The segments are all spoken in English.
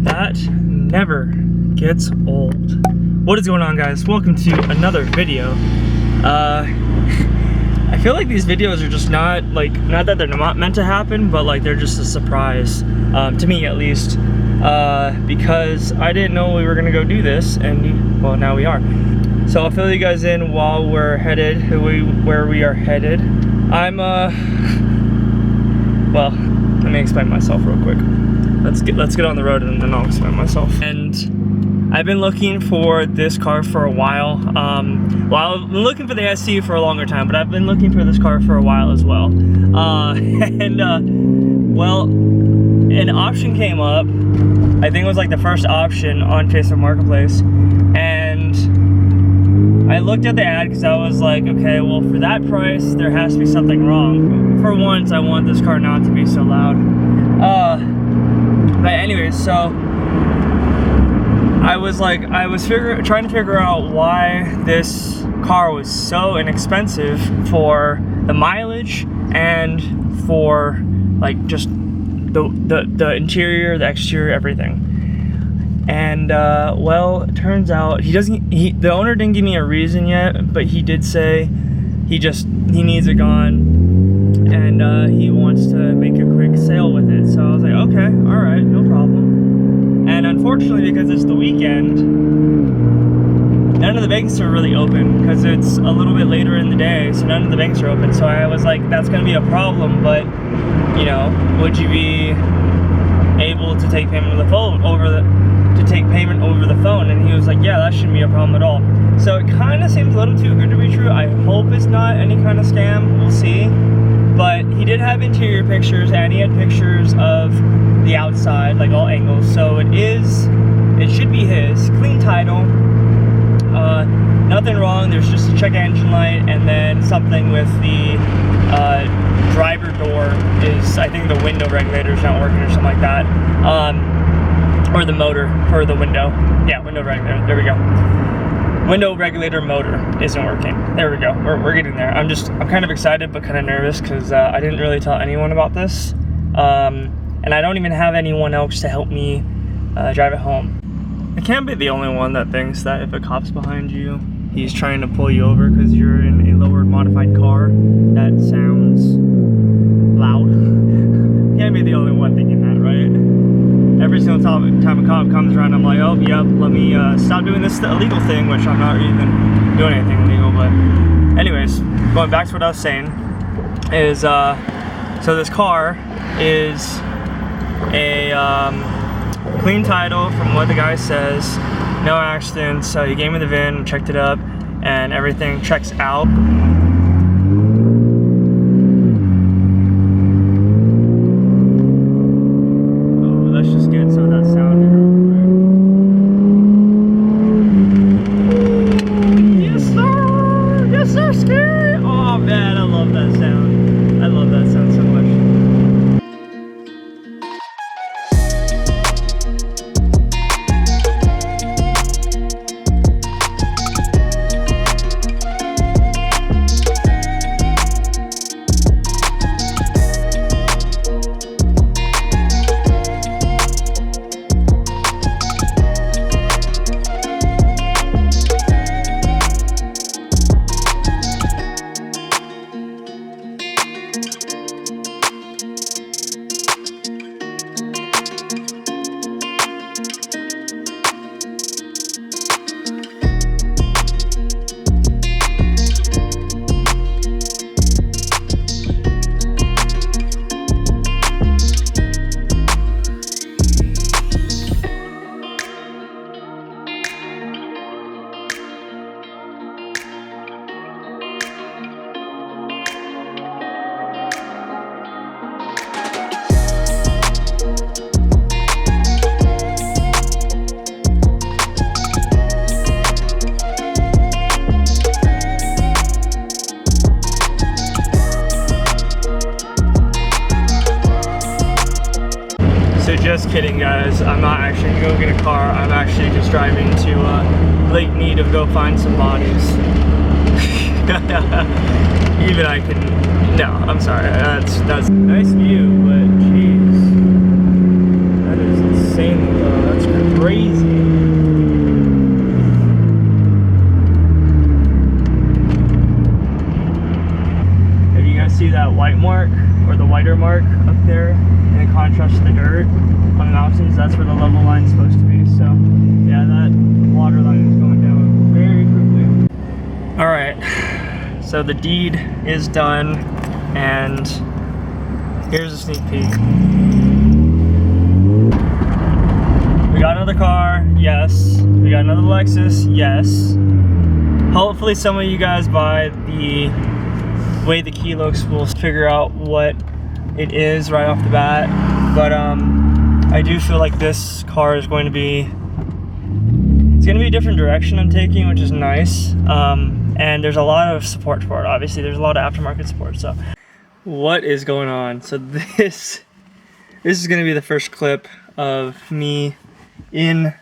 That never gets old. What is going on, guys? Welcome to another video. I feel like these videos are just not that they're not meant to happen, but like they're just a surprise, to me at least, because I didn't know we were gonna go do this, and well, now we are. So I'll fill you guys in while we're headed, where we are headed. I'm, well, let me explain myself real quick. Let's get on the road and then I'll explain myself. And I've been looking for this car for a while. Well, I've been looking for the SC for a longer time, but I've been looking for this car for a while as well. Well, an option came up. I think it was like the first option on Facebook Marketplace, and I looked at the ad because I was like, okay, well, for that price, there has to be something wrong. For once, I want this car not to be so loud. But anyways, so I was trying to figure out why this car was so inexpensive for the mileage and for like just the interior, the exterior, everything. And well, it turns out the owner didn't give me a reason yet, but he did say he needs it gone, and he wants to make a quick sale with it. So I was like, okay, all right, no problem. And unfortunately, because it's the weekend, none of the banks are really open because it's a little bit later in the day, so none of the banks are open. So I was like, that's gonna be a problem, but you know, would you be able to take payment over the phone over the phone? And he was like, yeah, that shouldn't be a problem at all. So it kind of seems a little too good to be true. I hope it's not any kind of scam. We'll see. But he did have interior pictures, and he had pictures of the outside, like all angles. So it should be his. Clean title. Nothing wrong. There's just a check engine light, and then something with the driver door is, I think the window regulator is not working or something like that. Or the motor for the window. Yeah, window regulator. There we go. Window regulator motor isn't working. There we go. We're getting there. I'm kind of excited but kind of nervous because I didn't really tell anyone about this, and I don't even have anyone else to help me drive it home. I can't be the only one that thinks that if a cop's behind you, he's trying to pull you over because you're in a lowered modified car that sounds loud. Can't be the only one thinking that, right? Every single time a cop comes around, I'm like, oh, yep, let me stop doing this illegal thing, which I'm not even doing anything illegal. But anyways, going back to what I was saying, is so this car is a clean title from what the guy says, no accidents. So he gave me the VIN, checked it up, and everything checks out. Just kidding, guys. I'm not actually gonna go get a car. I'm actually just driving to Lake Mead to go find some bodies. Even I can No, I'm sorry. That's nice view, but jeez, that is insane. That's crazy. If you guys see that white mark or the whiter mark up there, in contrast to the dirt on the mountains, that's where the level line is supposed to be. So, yeah, that water line is going down very quickly. All right, so the deed is done. And here's a sneak peek. We got another car, yes. We got another Lexus, yes. Hopefully some of you guys, by the way the key looks, will figure out what it is right off the bat. But I do feel like this car is going to be, it's going to be a different direction I'm taking, which is nice. And there's a lot of support for it, obviously. There's a lot of aftermarket support, so. What is going on? So this is going to be the first clip of me in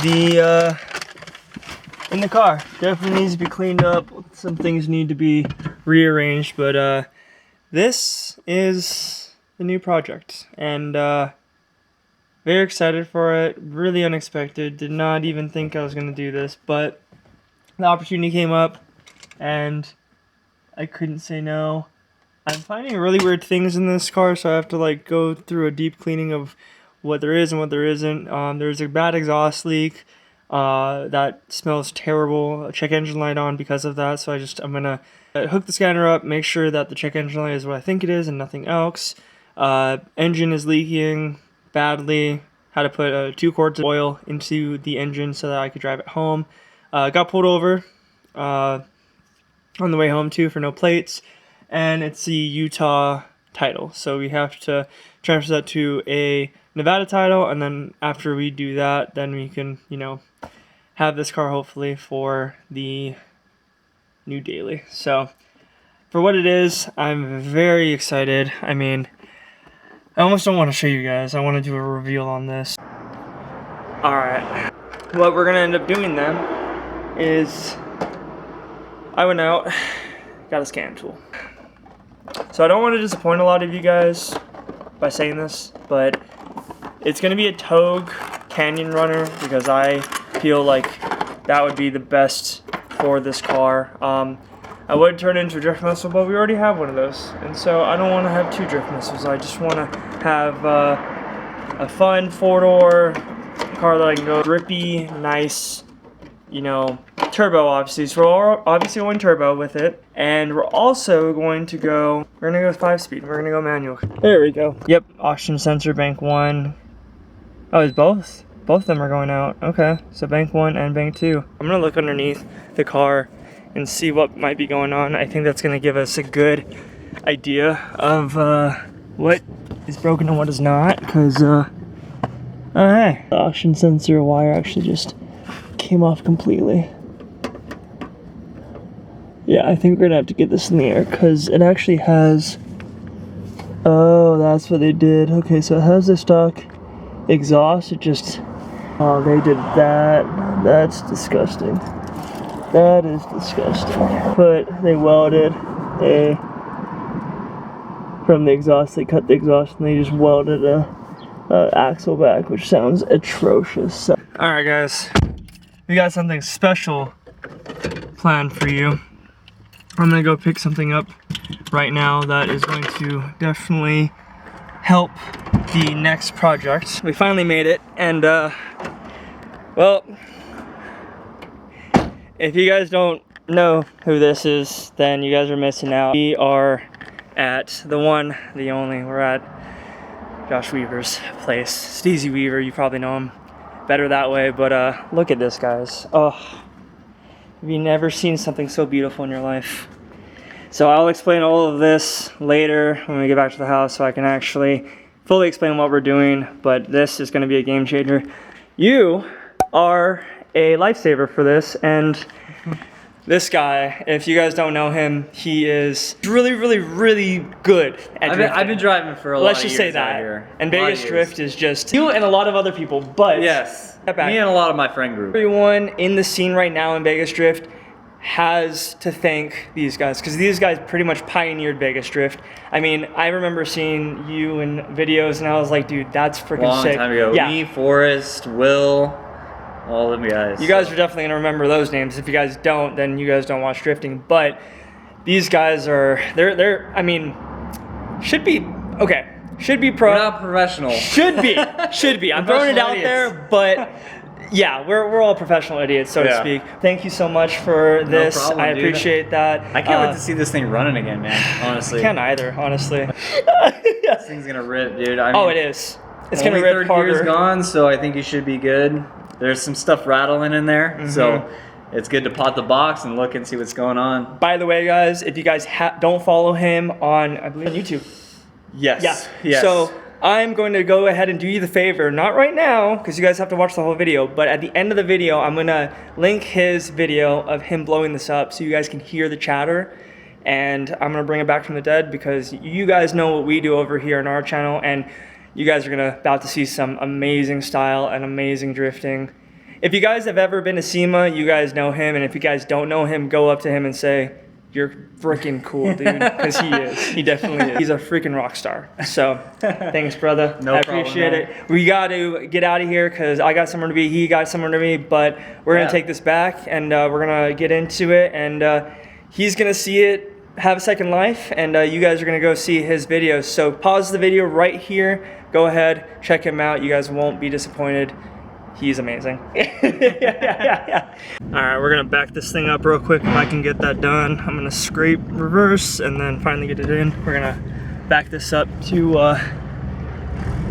the car. Definitely needs to be cleaned up. Some things need to be rearranged, but this is the new project, and very excited for it. Really unexpected. Did not even think I was going to do this, but the opportunity came up, and I couldn't say no. I'm finding really weird things in this car, so I have to like go through a deep cleaning of what there is and what there isn't. There's a bad exhaust leak that smells terrible. A check engine light on because of that, so I'm gonna hook the scanner up, make sure that the check engine light is what I think it is and nothing else. Engine is leaking badly. Had to put 2 quarts of oil into the engine so that I could drive it home. Got pulled over on the way home too for no plates. And it's the Utah title, so we have to transfer that to a Nevada title, and then after we do that, then we can, you know, have this car hopefully for the new daily. So for what it is, I'm very excited. I mean, I almost don't want to show you guys. I want to do a reveal on this. Alright, what we're gonna end up doing then is I went out, got a scan tool. So I don't want to disappoint a lot of you guys by saying this, but it's going to be a Togue Canyon Runner because I feel like that would be the best for this car. I would turn it into a drift missile, but we already have one of those, and so I don't want to have 2 drift missiles. I just want to have a fun 4-door car that I can go drippy, nice, you know, turbo obviously. So we're obviously going turbo with it, and we're also going to go, we're gonna go 5-speed. We're gonna go manual. There we go. Yep, oxygen sensor, bank 1. Oh, it's both? Both of them are going out. Okay, so bank 1 and bank 2. I'm gonna look underneath the car and see what might be going on. I think that's gonna give us a good idea of what is broken and what is not, because oh hey, the oxygen sensor wire actually just came off completely. Yeah, I think we're gonna have to get this in the air because it actually has, oh, that's what they did. Okay, so it has the stock exhaust. It just, oh, they did that. That's disgusting. That is disgusting. But they welded from the exhaust, they cut the exhaust and they just welded a axle back, which sounds atrocious. So. All right, guys, we got something special planned for you. I'm gonna go pick something up right now that is going to definitely help the next project. We finally made it, and well, if you guys don't know who this is, then you guys are missing out. We are at the one, the only, we're at Josh Weaver's place. Steezy Weaver, you probably know him better that way, but look at this, guys. Oh, have you never seen something so beautiful in your life? So I'll explain all of this later when we get back to the house so I can actually fully explain what we're doing, but this is going to be a game changer. You are a lifesaver for this, and this guy, if you guys don't know him, he is really, really, really good at drifting. I've been driving for a lot of years. Let's just say that. And VegasDrift is just you and a lot of other people, but yes, me and a lot of my friend group. Everyone in the scene right now in VegasDrift has to thank these guys, because these guys pretty much pioneered Vegas drift. I mean, I remember seeing you in videos and I was like, dude, that's freaking sick. Long time ago. Yeah. Me, Forrest, Will, all them guys. You guys are definitely gonna remember those names. If you guys don't, then you guys don't watch drifting. But these guys are, they're I mean, should be pro. We're not professional. Should be. I'm throwing it out there, but yeah, we're all professional idiots, so to speak. Thank you so much for this. No problem, I appreciate that. I can't wait to see this thing running again, man. Honestly. I can't either, honestly. This thing's gonna rip, dude. I mean, it is. It's gonna rip harder. Third gear's gone, so I think you should be good. There's some stuff rattling in there, so it's good to pot the box and look and see what's going on. By the way, guys, if you guys don't follow him on, I believe, on YouTube. Yes. So I'm going to go ahead and do you the favor, not right now, because you guys have to watch the whole video, but at the end of the video, I'm gonna link his video of him blowing this up so you guys can hear the chatter. And I'm gonna bring it back from the dead, because you guys know what we do over here on our channel, and you guys are about to see some amazing style and amazing drifting. If you guys have ever been to SEMA, you guys know him, and if you guys don't know him, go up to him and say, "You're freaking cool, dude," because he is. He definitely is. He's a freaking rock star. So, thanks, brother. I appreciate it. We got to get out of here because I got somewhere to be. He got somewhere to be. But we're gonna take this back and we're gonna get into it. And he's gonna see it have a second life. And you guys are gonna go see his videos. So pause the video right here. Go ahead, check him out. You guys won't be disappointed. He's amazing. All right, we're gonna back this thing up real quick. If I can get that done, I'm gonna scrape reverse and then finally get it in. We're gonna back this up to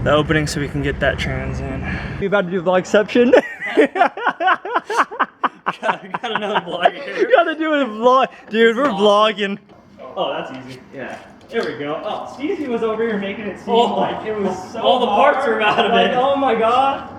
the opening so we can get that trans in. We about to do vlogception. got another vlog here. Gotta do a vlog. Dude, we're vlogging. Oh, that's easy. Yeah. There we go. Oh, Steezy was over here making it seem like it was so all the parts are out of it. Oh my god.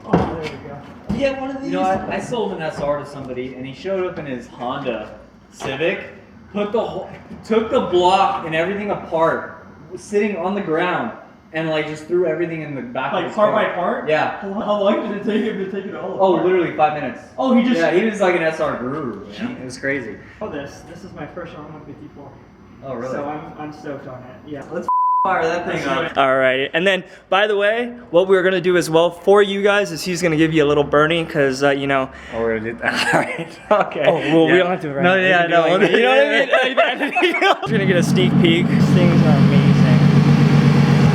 Oh, there we go. Yeah, one of these. You know, I sold an SR to somebody, and he showed up in his Honda Civic, took the block and everything apart, was sitting on the ground, and like just threw everything in the back. Like of his part car. by part? Yeah. How long did it take him to take it all apart? Oh, literally 5 minutes. Oh, he just. Yeah, he was like an SR guru. Man. It was crazy. Oh, this is my first R154. Oh, really? So I'm stoked on it. Yeah. Let's fire that thing up. Alrighty, and then by the way, what we're gonna do as well for you guys is he's gonna give you a little Bernie, because you know. Oh, we're gonna do that. Alright. Okay. Oh well, we don't have to do it right now. No, yeah, no. You know what I mean? We're gonna get a sneak peek. These things are amazing.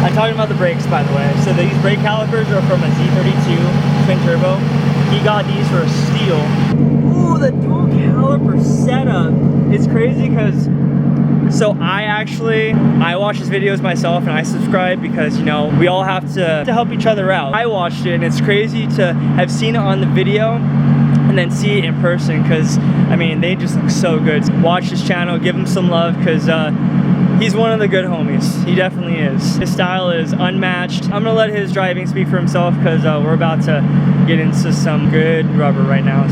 I'm talking about the brakes, by the way. So these brake calipers are from a Z32 twin turbo. He got these for a steal. Ooh, the dual caliper setup. It's crazy because. So I watch his videos myself and I subscribe because, you know, we all have to help each other out. I watched it and it's crazy to have seen it on the video and then see it in person, because, I mean, they just look so good. Watch his channel, give him some love, because he's one of the good homies. He definitely is. His style is unmatched. I'm gonna let his driving speak for himself, because we're about to get into some good rubber right now.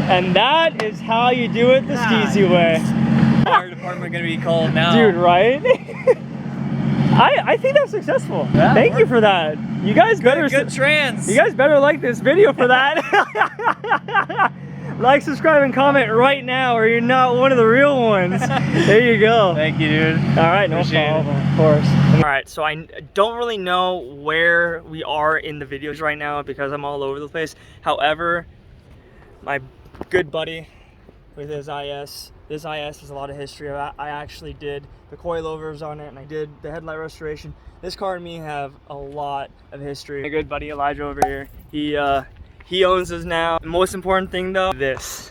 And that is how you do it the Steezy way. Fire department gonna be called now. Dude, right? I think that's successful. Yeah, Thank you for that. You guys better good trans. You guys better like this video for that. Like, subscribe, and comment right now, or you're not one of the real ones. There you go. Thank you, dude. All right, no problem. Of course. All right, so I don't really know where we are in the videos right now because I'm all over the place. However, my good buddy with his IS. This IS has a lot of history. I actually did the coilovers on it, and I did the headlight restoration. This car and me have a lot of history. My good buddy Elijah over here, he owns this now. The most important thing though, this.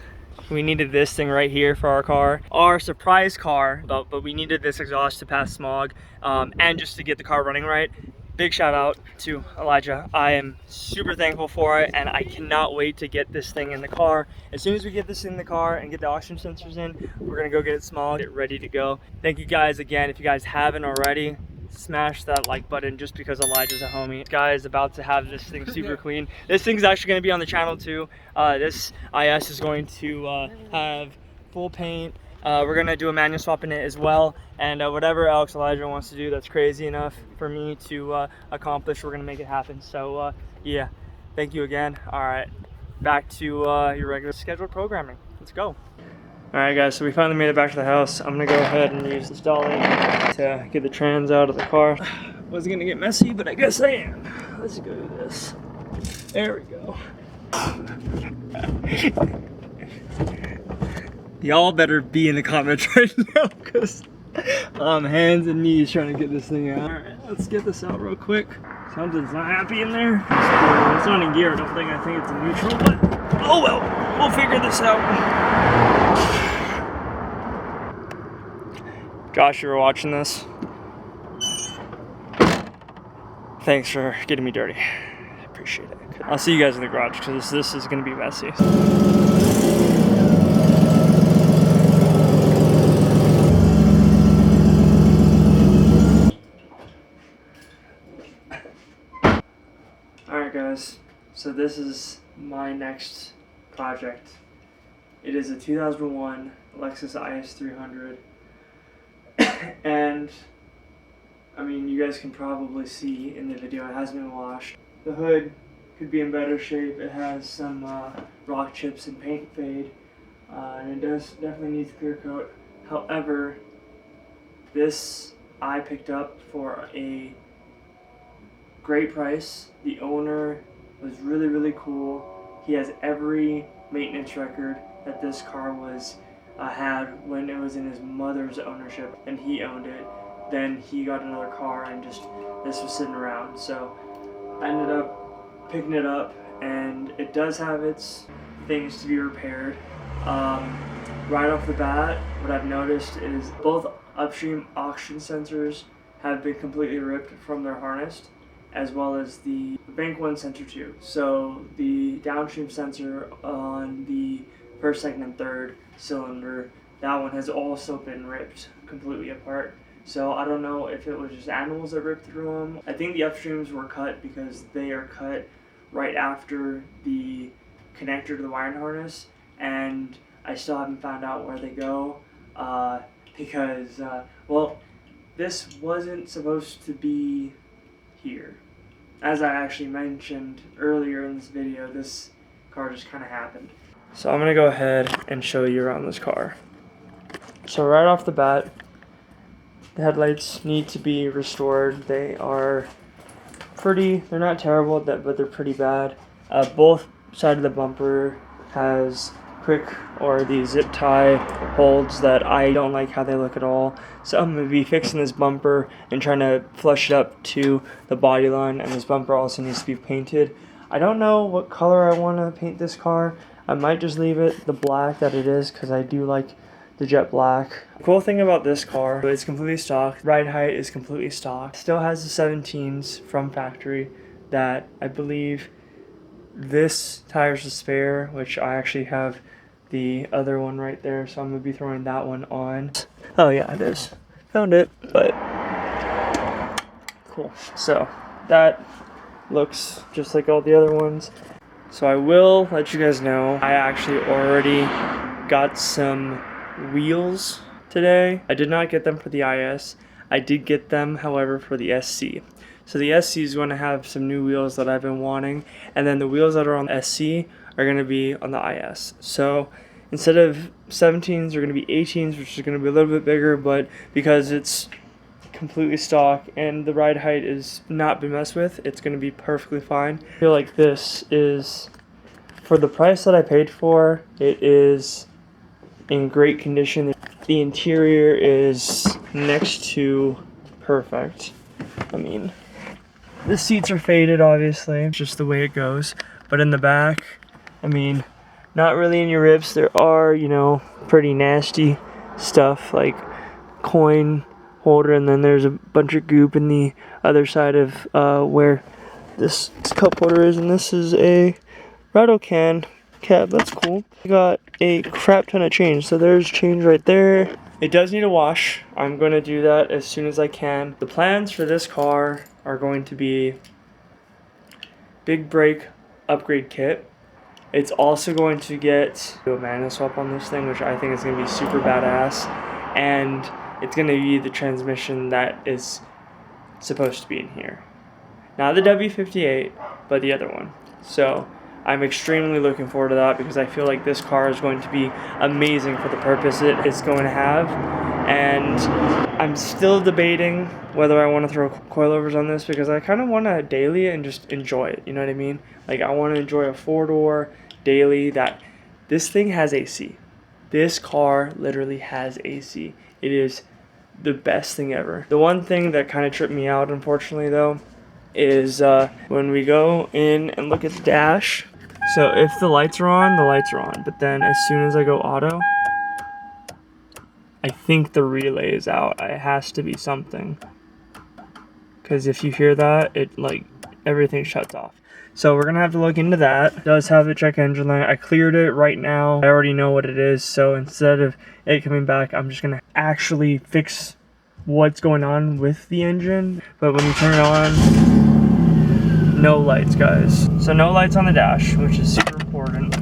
We needed this thing right here for our car. Our surprise car, but we needed this exhaust to pass smog and just to get the car running right. big shout out to Elijah. I am super thankful for it, and I cannot wait to get this thing in the car. As soon as we get this in the car and get the oxygen sensors in, we're gonna go get it small, get ready to go. Thank you guys again. If you guys haven't already, smash that like button just because Elijah's a homie. Guy is about to have this thing super clean. This thing's actually gonna be on the channel too. This IS is going to have full paint. We're gonna do a manual swap in it as well, and whatever else Elijah wants to do that's crazy enough for me to accomplish, we're gonna make it happen. So yeah, thank you again. All right, back to your regular scheduled programming. Let's go. All right, guys, so we finally made it back to the house. I'm gonna go ahead and use this dolly to get the trans out of the car. Wasn't gonna get messy, but I guess I am. Let's go do this. There we go. Y'all better be in the comments right now, because I'm hands and knees trying to get this thing out. Alright, let's get this out real quick. Something's not happy in there. It's not in gear, I don't think. I think it's in neutral, but oh well, we'll figure this out. Josh, you were watching this? Thanks for getting me dirty. I appreciate it. I'll see you guys in the garage, because this is going to be messy. Alright guys, so this is my next project. It is a 2001 Lexus IS 300, and I mean, you guys can probably see in the video it hasn't been washed. The hood could be in better shape. It has some rock chips and paint fade, and it definitely needs clear coat. However, this I picked up for a great price. The owner was really cool. He has every maintenance record that this car was had when it was in his mother's ownership and he owned it. Then he got another car and just this was sitting around. So I ended up picking it up, and it does have its things to be repaired. Right off the bat, what I've noticed is both upstream oxygen sensors have been completely ripped from their harness, as well as the bank one sensor too. So the downstream sensor on the first, second, and third cylinder, that one has also been ripped completely apart. So I don't know if it was just animals that ripped through them. I think the upstreams were cut because they are cut right after the connector to the wiring harness, and I still haven't found out where they go because, well, this wasn't supposed to be here. As I actually mentioned earlier in this video, this car just kind of happened. So I'm gonna go ahead and show you around this car. So right off the bat, the headlights need to be restored. They are they're not terrible, but they're pretty bad. Both sides of the bumper has quick or the zip tie holds that I don't like how they look at all. So I'm going to be fixing this bumper and trying to flush it up to the body line, and this bumper also needs to be painted. I don't know what color I want to paint this car. I might just leave it the black that it is because I do like the jet black. The cool thing about this car, it's completely stock. Ride height is completely stock. Still has the 17s from factory that I believe this tire's a spare, which I actually have the other one right there, so I'm gonna be throwing that one on. Oh yeah, it is. Found it, but cool. So that looks just like all the other ones. So I will let you guys know, I actually already got some wheels today. I did not get them for the IS. I did get them, however, for the SC. So the SC is going to have some new wheels that I've been wanting, and then the wheels that are on the SC are going to be on the IS. So instead of 17s, they're going to be 18s, which is going to be a little bit bigger, but because it's completely stock and the ride height is not been messed with, it's going to be perfectly fine. I feel like this is, for the price that I paid for, it is in great condition. The interior is next to perfect. I mean, the seats are faded, obviously, it's just the way it goes. But in the back, I mean, not really any rips. There are, you know, pretty nasty stuff like coin holder, and then there's a bunch of goop in the other side of where this cup holder is, and this is a rattle can cap. That's cool. We got a crap ton of change, so there's change right there. It does need a wash. I'm going to do that as soon as I can. The plans for this car are going to be big brake upgrade kit. It's also going to get a manual swap on this thing, which I think is going to be super badass, and it's going to be the transmission that is supposed to be in here. Not the W58, but the other one. So I'm extremely looking forward to that because I feel like this car is going to be amazing for the purpose it's going to have. And I'm still debating whether I want to throw coilovers on this because I kind of want to daily and just enjoy it. You know what I mean? Like, I want to enjoy a 4-door daily. That this thing has AC. This car literally has AC. It is the best thing ever. The one thing that kind of tripped me out, unfortunately, though, is when we go in and look at the dash. So if the lights are on, the lights are on. But then as soon as I go auto, I think the relay is out. It has to be something. Because if you hear that, it like everything shuts off. So we're gonna have to look into that. It does have the check engine light. I cleared it right now. I already know what it is. So instead of it coming back, I'm just gonna actually fix what's going on with the engine. But when you turn it on, no lights, guys. So no lights on the dash, which is super important.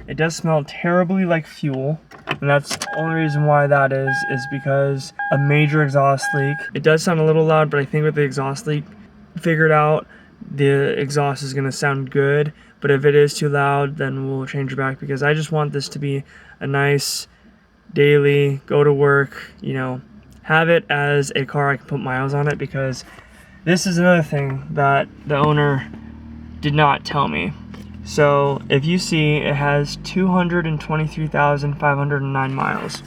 It does smell terribly like fuel, and that's the only reason why that is because a major exhaust leak. It does sound a little loud, but I think with the exhaust leak figured out, the exhaust is gonna sound good. But if it is too loud, then we'll change it back because I just want this to be a nice daily, go to work, you know, have it as a car I can put miles on it, because this is another thing that the owner did not tell me. So if you see, it has 223,509 miles.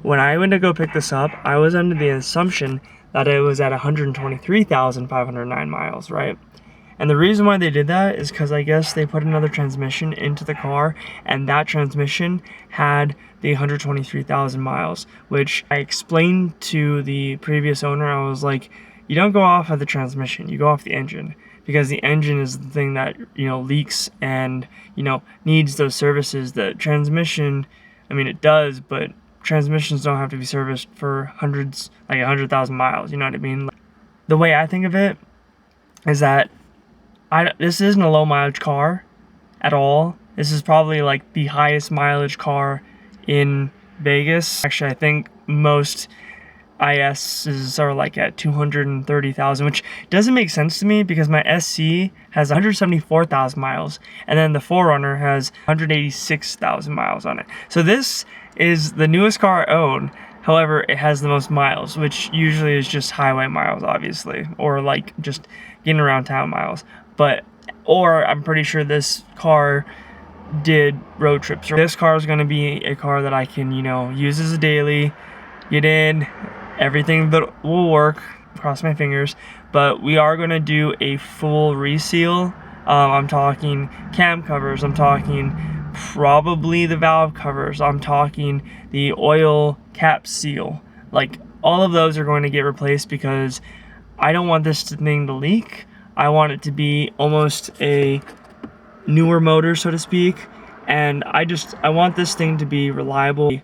When I went to go pick this up, I was under the assumption that it was at 123,509 miles, right? And the reason why they did that is because I guess they put another transmission into the car, and that transmission had the 123,000 miles, which I explained to the previous owner. I was like, you don't go off of the transmission, you go off the engine, because the engine is the thing that, you know, leaks and, you know, needs those services. The transmission, I mean, it does, but transmissions don't have to be serviced for hundreds, like 100,000 miles, you know what I mean? The way I think of it is that this isn't a low mileage car at all. This is probably like the highest mileage car in Vegas. Actually, I think most ISs are like at 230,000, which doesn't make sense to me because my SC has 174,000 miles, and then the 4Runner has 186,000 miles on it. So this is the newest car I own. However, it has the most miles, which usually is just highway miles, obviously, or like just getting around town miles. Or I'm pretty sure this car did road trips. This car is going to be a car that I can, you know, use as a daily, get in, everything that will work, cross my fingers. But we are going to do a full reseal. I'm talking cam covers, I'm talking probably the valve covers, I'm talking the oil cap seal. Like, all of those are going to get replaced because I don't want this thing to leak. I want it to be almost a newer motor, so to speak, and I want this thing to be reliable.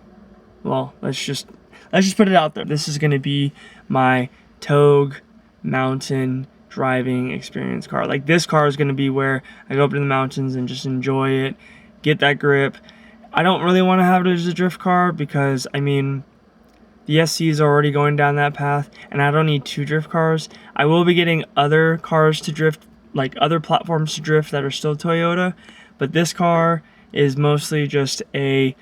Well, let's just put it out there. This is going to be my Togue mountain driving experience car. Like, this car is going to be where I go up to the mountains and just enjoy it, get that grip. I don't really want to have it as a drift car because, I mean, the SC is already going down that path, and I don't need 2 drift cars. I will be getting other cars to drift, like other platforms to drift that are still Toyota, but this car is mostly just a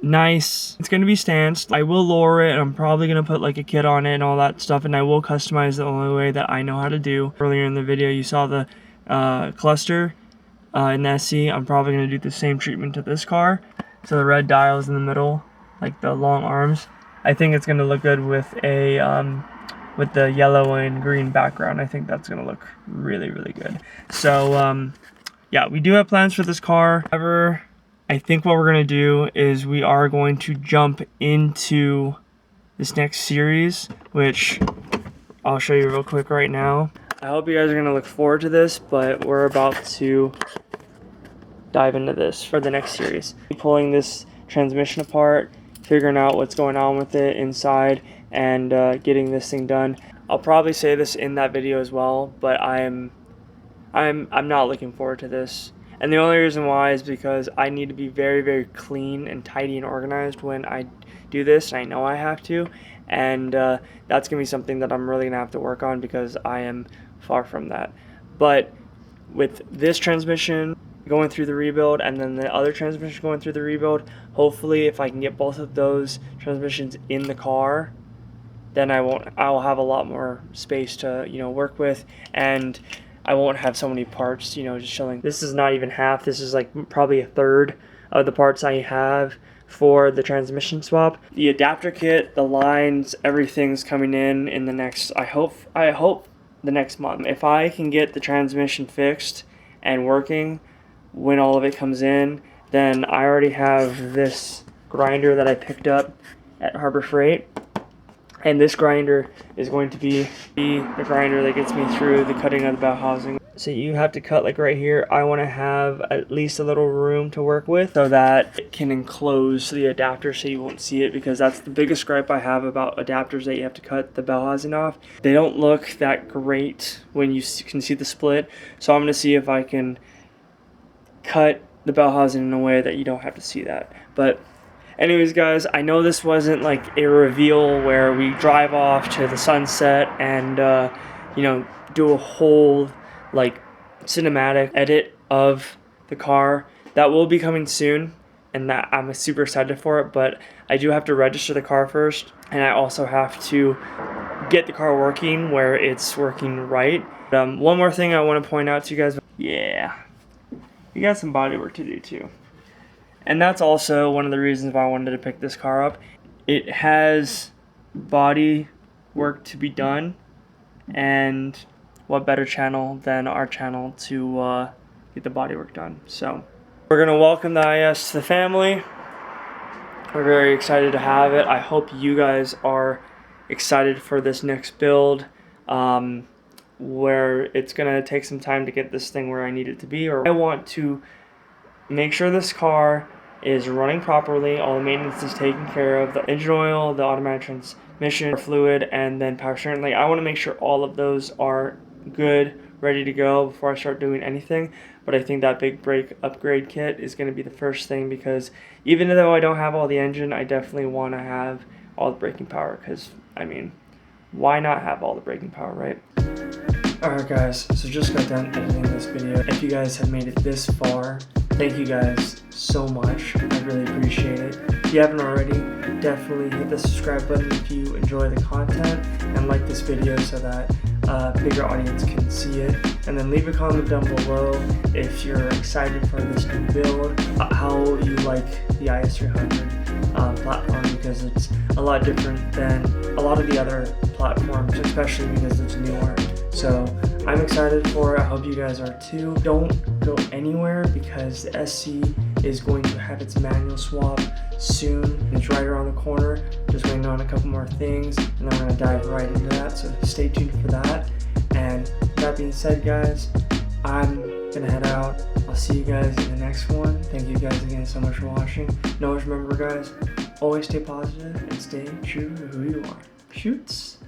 nice, it's going to be stanced. I will lower it, and I'm probably going to put like a kit on it and all that stuff, and I will customize it the only way that I know how to do. Earlier in the video, you saw the cluster in the SC. I'm probably going to do the same treatment to this car. So the red dials in the middle, like the long arms. I think it's going to look good with a with the yellow and green background. I think that's going to look really, really good. So yeah, we do have plans for this car. However, I think what we're going to do is we are going to jump into this next series, which I'll show you real quick right now. I hope you guys are gonna look forward to this, but we're about to dive into this for the next series. Pulling this transmission apart, figuring out what's going on with it inside, and getting this thing done. I'll probably say this in that video as well, but I'm not looking forward to this. And the only reason why is because I need to be very, very clean and tidy and organized when I do this, and I know I have to. And that's going to be something that I'm really going to have to work on because I am far from that. But with this transmission going through the rebuild and then the other transmission going through the rebuild, hopefully if I can get both of those transmissions in the car, then I'll have a lot more space to, you know, work with, and I won't have so many parts, you know, just chilling. This is not even half. This is like probably a third of the parts I have for the transmission swap. The adapter kit, the lines, everything's coming in the next, I hope the next month. If I can get the transmission fixed and working when all of it comes in, then I already have this grinder that I picked up at Harbor Freight. And this grinder is going to be the grinder that gets me through the cutting of the bow housing. So you have to cut like right here. I want to have at least a little room to work with so that it can enclose the adapter so you won't see it, because that's the biggest gripe I have about adapters that you have to cut the bow housing off. They don't look that great when you can see the split. So I'm going to see if I can cut the bow housing in a way that you don't have to see that. But anyways, guys, I know this wasn't like a reveal where we drive off to the sunset and, you know, do a whole like cinematic edit of the car. That will be coming soon, and that I'm super excited for it, but I do have to register the car first, and I also have to get the car working where it's working right. One more thing I want to point out to you guys. Yeah, you got some body work to do too. And that's also one of the reasons why I wanted to pick this car up. It has body work to be done, and what better channel than our channel to get the body work done. So we're gonna welcome the IS to the family. We're very excited to have it. I hope you guys are excited for this next build, where it's gonna take some time to get this thing where I need it to be. Or I want to make sure this car is running properly, all the maintenance is taken care of, the engine oil, the automatic transmission fluid, and then power steering. Like, I want to make sure all of those are good, ready to go before I start doing anything. But I think that big brake upgrade kit is going to be the first thing, because even though I don't have all the engine, I definitely want to have all the braking power, because, I mean, why not have all the braking power, right? Alright guys, so just got done editing this video. If you guys have made it this far, thank you guys so much. I really appreciate it. If you haven't already, definitely hit the subscribe button if you enjoy the content, and like this video so that a bigger audience can see it. And then leave a comment down below if you're excited for this new build, how you like the IS300 platform, because it's a lot different than a lot of the other platforms, especially because it's newer. So I'm excited for it. I hope you guys are too. Don't go anywhere, because the SC is going to have its manual swap soon. It's right around the corner. Just waiting on a couple more things, and then we're going to dive right into that. So stay tuned for that. And that being said, guys, I'm going to head out. I'll see you guys in the next one. Thank you guys again so much for watching. And always remember, guys, always stay positive and stay true to who you are. Shoots.